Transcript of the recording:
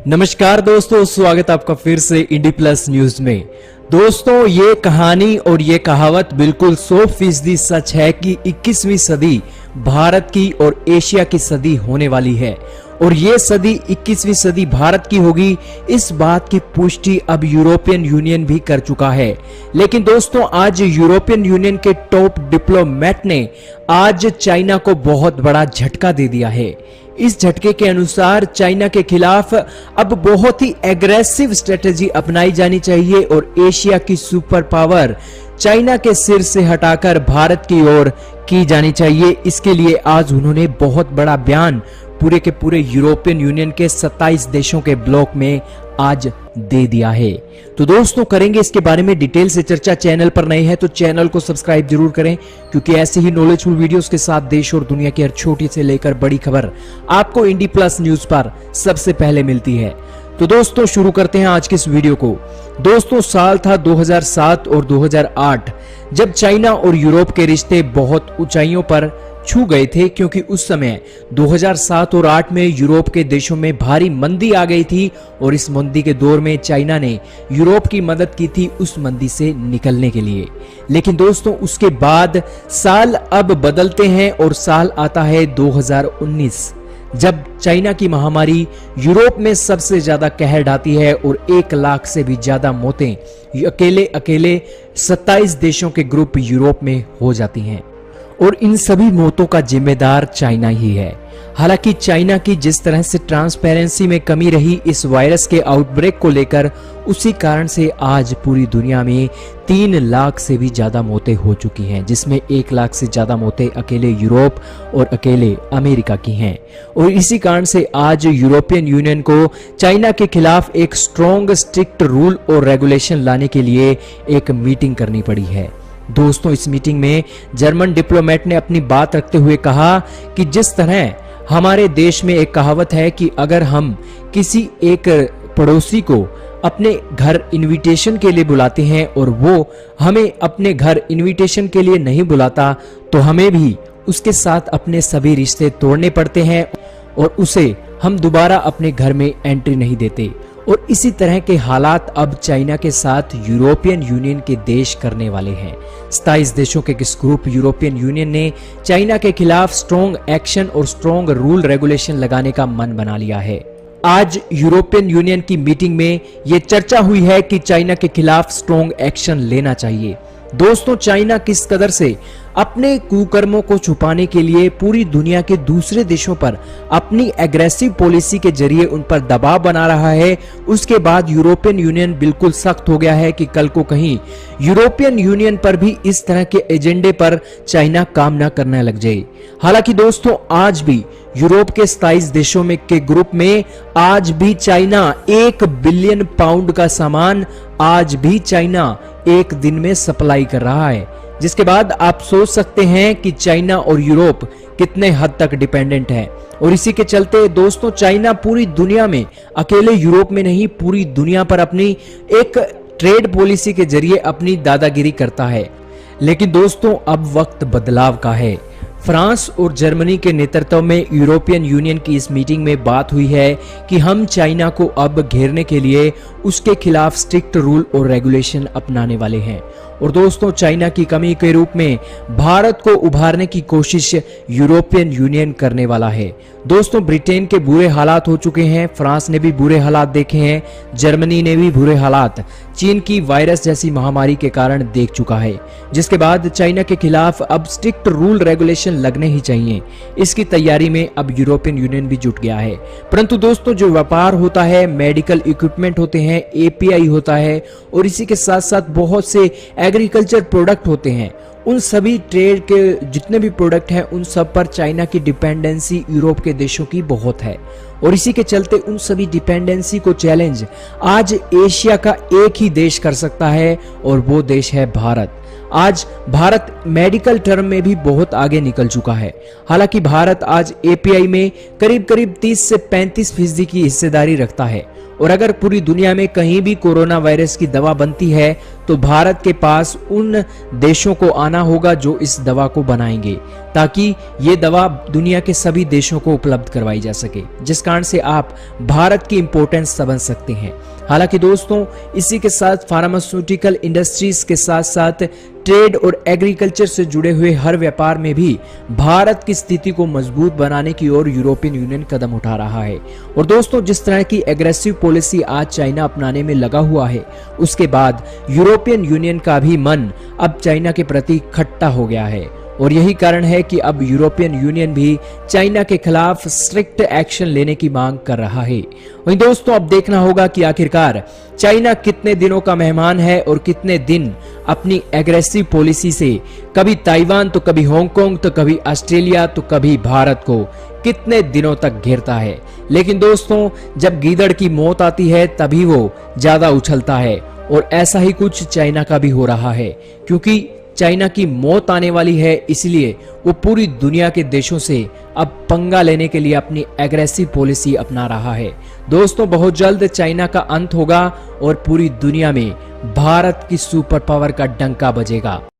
नमस्कार दोस्तों, स्वागत आपका फिर से इंडी प्लस न्यूज में। दोस्तों, ये कहानी और ये कहावत बिल्कुल 100% सच है कि 21वीं सदी भारत की और एशिया की सदी होने वाली है और ये सदी 21वीं सदी भारत की होगी। इस बात की पुष्टि अब यूरोपियन यूनियन भी कर चुका है। लेकिन दोस्तों, आज यूरोपियन यूनियन के टॉप डिप्लोमेट ने आज चाइना को बहुत बड़ा झटका दे दिया है। इस झटके के अनुसार चाइना के खिलाफ अब बहुत ही एग्रेसिव स्ट्रेटेजी अपनाई जानी चाहिए और एशिया की सुपर पावर चाइना के सिर से हटाकर भारत की ओर की जानी चाहिए। इसके लिए आज उन्होंने बहुत बड़ा बयान पूरे के पूरे यूरोपियन यूनियन के 27 देशों के ब्लॉक में आज दे दिया है। तो दोस्तों, करेंगे इसके बारे में डिटेल से चर्चा। चैनल पर नए हैं तो चैनल को सब्सक्राइब जरूर करें, क्योंकि ऐसे ही नॉलेजफुल वीडियोस के साथ देश और दुनिया की हर छोटी से लेकर बड़ी खबर आपको इंडी प्लस न्यूज पर सबसे पहले मिलती है। तो दोस्तों, शुरू करते हैं आज के इस वीडियो को। दोस्तों, साल था 2007 और 2008 जब चाइना और यूरोप के रिश्ते बहुत ऊंचाइयों पर छू गए थे, क्योंकि उस समय 2007 और 8 में यूरोप के देशों में भारी मंदी आ गई थी और इस मंदी के दौर में चाइना ने यूरोप की मदद की थी उस मंदी से निकलने के लिए। लेकिन दोस्तों, उसके बाद साल अब बदलते हैं और साल आता है 2019, जब चाइना की महामारी यूरोप में सबसे ज्यादा कहर ढाती है और 1 लाख से भी ज्यादा मौतें अकेले 27 देशों के ग्रुप यूरोप में हो जाती हैं और इन सभी मौतों का जिम्मेदार चाइना ही है। हालांकि चाइना की जिस तरह से ट्रांसपेरेंसी में कमी रही इस वायरस के आउटब्रेक को लेकर, उसी कारण से आज पूरी दुनिया में 3 लाख से भी ज्यादा मौतें हो चुकी हैं, जिसमें 1 लाख से ज्यादा मौतें अकेले यूरोप और अकेले अमेरिका की हैं। और इसी कारण से आज यूरोपियन यूनियन को चाइना के खिलाफ एक स्ट्रॉन्ग स्ट्रिक्ट रूल और रेगुलेशन लाने के लिए एक मीटिंग करनी पड़ी है। दोस्तों, इस मीटिंग में जर्मन डिप्लोमेट ने अपनी बात रखते हुए कहा कि जिस तरह हमारे देश में एक कहावत है कि अगर हम किसी एक पड़ोसी को अपने घर इनविटेशन के लिए बुलाते हैं और वो हमें अपने घर इनविटेशन के लिए नहीं बुलाता, तो हमें भी उसके साथ अपने सभी रिश्ते तोड़ने पड़ते हैं और उसे हम दोबारा अपने घर में एंट्री नहीं देते। और इसी तरह के हालात अब चाइना के साथ यूरोपियन यूनियन के देश करने वाले हैं। 27 देशों के किस ग्रुप यूरोपियन यूनियन ने चाइना के खिलाफ स्ट्रॉन्ग एक्शन और स्ट्रॉन्ग रूल रेगुलेशन लगाने का मन बना लिया है। आज यूरोपियन यूनियन की मीटिंग में यह चर्चा हुई है कि चाइना के खिलाफ स्ट्रॉन्ग एक्शन लेना चाहिए। दोस्तों, चाइना किस कदर से अपने कुकर्मों को छुपाने के लिए पूरी दुनिया के दूसरे देशों पर अपनी एग्रेसिव पॉलिसी के जरिए उन पर दबाव बना रहा है, उसके बाद यूरोपियन यूनियन बिल्कुल सख्त हो गया है कि कल को कहीं यूरोपियन यूनियन पर भी इस तरह के एजेंडे पर चाइना काम न करने लग जाए। हालांकि दोस्तों, आज भी यूरोप के 27 देशों में के ग्रुप में आज भी चाइना 1 बिलियन पाउंड का सामान आज भी चाइना एक दिन में सप्लाई कर रहा है, जिसके बाद आप सोच सकते हैं कि चाइना और यूरोप कितने हद तक डिपेंडेंट है। और इसी के चलते दोस्तों, चाइना पूरी दुनिया में, अकेले यूरोप में नहीं, पूरी दुनिया पर अपनी एक ट्रेड पॉलिसी के जरिए अपनी दादागिरी करता है। लेकिन दोस्तों, अब वक्त बदलाव का है। फ्रांस और जर्मनी के नेतृत्व में यूरोपियन यूनियन की इस मीटिंग में बात हुई है कि हम चाइना को अब घेरने के लिए उसके खिलाफ स्ट्रिक्ट रूल और रेगुलेशन अपनाने वाले हैं। और दोस्तों, चाइना की कमी के रूप में भारत को उभारने की कोशिश यूरोपियन यूनियन करने वाला है। दोस्तों, ब्रिटेन के बुरे हालात हो चुके हैं, फ्रांस ने भी बुरे हालात देखे हैं, जर्मनी ने भी बुरे हालात चीन की वायरस जैसी महामारी के कारण देख चुका है, जिसके बाद चाइना के खिलाफ अब स्ट्रिक्ट रूल रेगुलेशन लगने ही चाहिए। इसकी तैयारी में अब यूरोपियन यूनियन भी जुट गया है। परंतु दोस्तों, जो व्यापार होता है, मेडिकल इक्विपमेंट होते हैं, एपीआई होता है और इसी के साथ साथ बहुत से एग्रीकल्चर प्रोडक्ट होते हैं, उन सभी ट्रेड के जितने भी प्रोडक्ट हैं, उन सब पर चाइना की डिपेंडेंसी यूरोप के देशों की बहुत है। और इसी के चलते उन सभी डिपेंडेंसी को चैलेंज आज एशिया का एक ही देश कर सकता है और वो देश है भारत। आज भारत मेडिकल टर्म में भी बहुत आगे निकल चुका है। हालांकि भारत आज एपीआई में करीब 30 से 35% की हिस्सेदारी रखता है और अगर पूरी दुनिया में कहीं भी कोरोना वायरस की दवा बनती है तो भारत के पास उन देशों को आना होगा जो इस दवा को बनाएंगे, ताकि ये दवा दुनिया के सभी देशों को उपलब्ध करवाई जा सके, जिस कारण से आप भारत की इंपॉर्टेंस समझ सकते हैं। हालांकि दोस्तों, इसी के साथ फार्मास्यूटिकल इंडस्ट्रीज के साथ साथ ट्रेड और एग्रीकल्चर से जुड़े हुए हर व्यापार में भी भारत की स्थिति को मजबूत बनाने की ओर यूरोपियन यूनियन कदम उठा रहा है। और दोस्तों, जिस तरह की एग्रेसिव पॉलिसी आज चाइना अपनाने में लगा हुआ है, उसके बाद यूरोपियन यूनियन का भी मन अब चाइना के प्रति खट्टा हो गया है। और यही कारण है कि अब यूरोपियन यूनियन भी चाइना के खिलाफ स्ट्रिक्ट एक्शन लेने की मांग कर रहा है। वहीं दोस्तों, अब देखना होगा कि आखिरकार चाइना कितने दिनों का मेहमान है और कितने दिन अपनी एग्रेसिव पॉलिसी से कभी ताइवान तो कभी हांगकांग तो कभी ऑस्ट्रेलिया तो कभी भारत को कितने दिनों तक घेरता है। लेकिन दोस्तों, जब गीदड़ की मौत आती है तभी वो ज्यादा उछलता है, और ऐसा ही कुछ चाइना का भी हो रहा है, क्योंकि चाइना की मौत आने वाली है, इसलिए वो पूरी दुनिया के देशों से अब पंगा लेने के लिए अपनी एग्रेसिव पॉलिसी अपना रहा है। दोस्तों, बहुत जल्द चाइना का अंत होगा और पूरी दुनिया में भारत की सुपर पावर का डंका बजेगा।